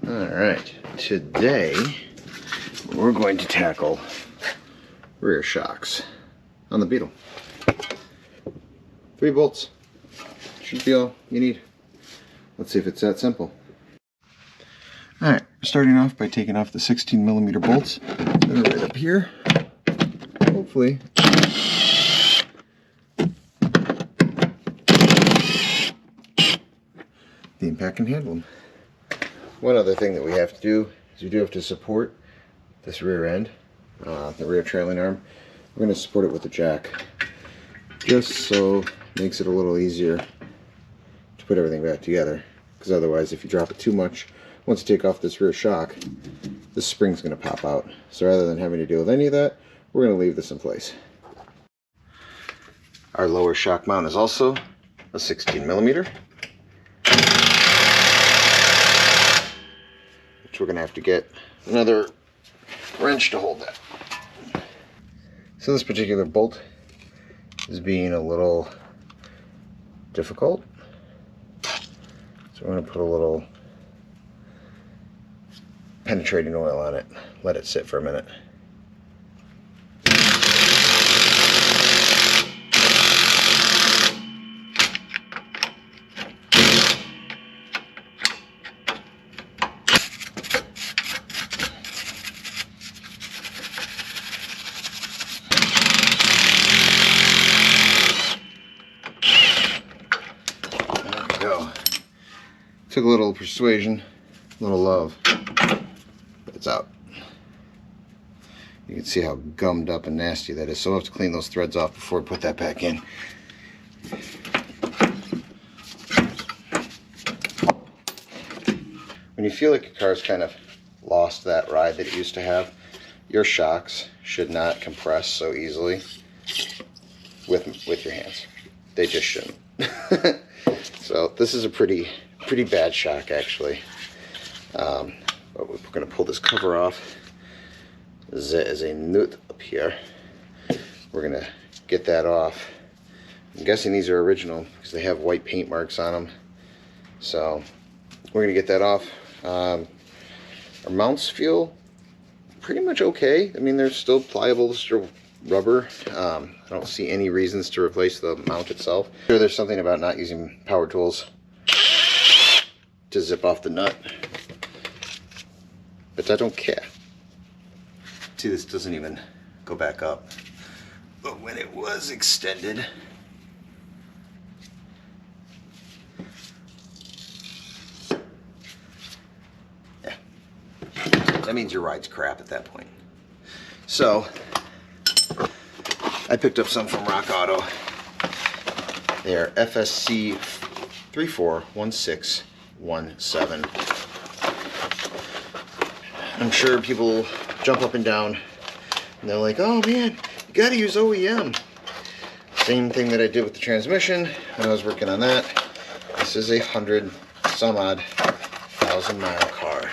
Alright, today we're going to tackle rear shocks on the Beetle. 3 bolts should be all you need. Let's see if it's that simple. Alright, starting off by taking off the 16mm bolts that are right up here. Hopefully the impact can handle them. One other thing that we have to do is we do have to support this rear end, the rear trailing arm. We're going to support it with a jack, just so it makes it a little easier to put everything back together. Because otherwise, if you drop it too much, once you take off this rear shock, this spring's going to pop out. So rather than having to deal with any of that, we're going to leave this in place. Our lower shock mount is also a 16mm. We're going to have to get another wrench to hold that. So this particular bolt is being a little difficult. So we're going to put a little penetrating oil on it, let it sit for a minute. Took a little persuasion, a little love, but it's out. You can see how gummed up and nasty that is, so we'll have to clean those threads off before we put that back in. When you feel like your car's kind of lost that ride that it used to have, your shocks should not compress so easily with your hands. They just shouldn't. So this is a pretty bad shock, actually. But we're going to pull this cover off. There is a nut up here. We're going to get that off. I'm guessing these are original because they have white paint marks on them. So we're going to get that off. Our mounts feel pretty much okay. I mean, they're still pliable, still rubber. I don't see any reasons to replace the mount itself. Sure, there's something about not using power tools to zip off the nut, but I don't care. See, this doesn't even go back up, but when it was extended, yeah, that means your ride's crap at that point. So I picked up some from Rock Auto. They are FSC 341617. I'm sure people jump up and down and they're like, oh man, you gotta use OEM. Same thing that I did with the transmission when I was working on that. This is a 100-some-odd-thousand-mile car.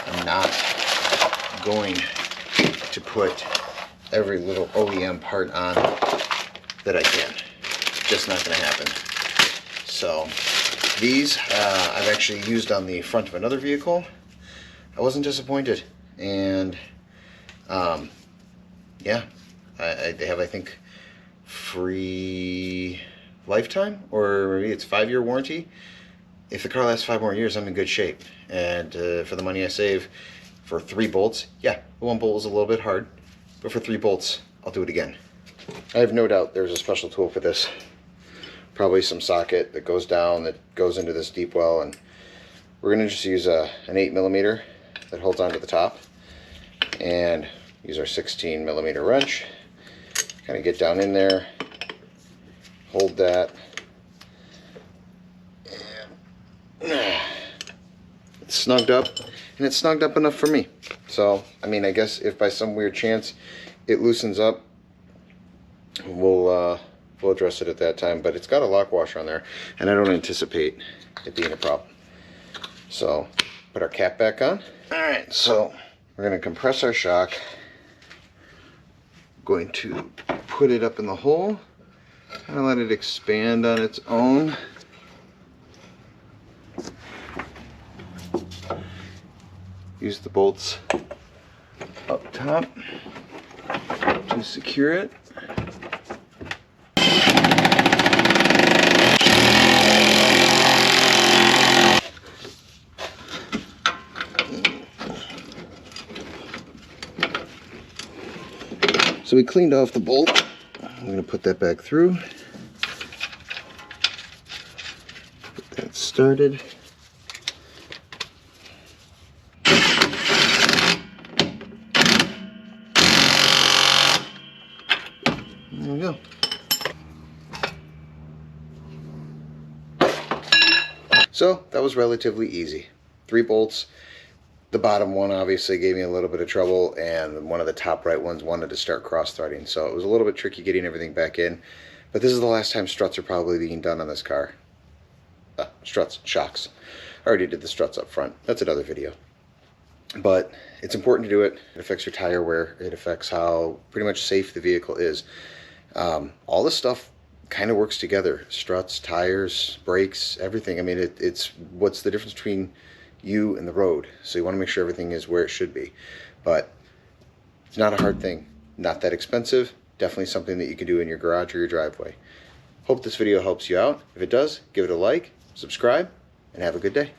I'm not going to put every little OEM part on that I can. Just not going to happen. So these I've actually used on the front of another vehicle. I wasn't disappointed, and yeah, they have, I think, free lifetime, or maybe it's 5-year warranty. If the car lasts 5 more years, I'm in good shape. And for the money I save for 3 bolts, yeah, the 1 bolt was a little bit hard, but for 3 bolts, I'll do it again. I have no doubt there's a special tool for this. Probably some socket that goes down, that goes into this deep well, and we're going to just use an 8mm that holds onto the top, and use our 16mm wrench. Kind of get down in there, hold that, and it's snugged up, and it's snugged up enough for me. So, I mean, I guess if by some weird chance it loosens up, we'll address it at that time. But it's got a lock washer on there, and I don't anticipate it being a problem. So, put our cap back on. Alright, so we're going to compress our shock. Going to put it up in the hole, kind of let it expand on its own. use the bolts up top to secure it. So we cleaned off the bolt. I'm going to put that back through. Get that started. There we go. So that was relatively easy. 3 bolts. The bottom one obviously gave me a little bit of trouble, and one of the top right ones wanted to start cross-threading, so it was a little bit tricky getting everything back in. But this is the last time struts are probably being done on this car. Struts, shocks. I already did the struts up front. That's another video. But it's important to do it. It affects your tire wear. It affects how pretty much safe the vehicle is. All this stuff kind of works together. Struts, tires, brakes, everything. I mean, it's what's the difference between you and the road. So you want to make sure everything is where it should be. But it's not a hard thing. Not that expensive. Definitely something that you can do in your garage or your driveway. Hope this video helps you out. If it does, give it a like, subscribe, and have a good day.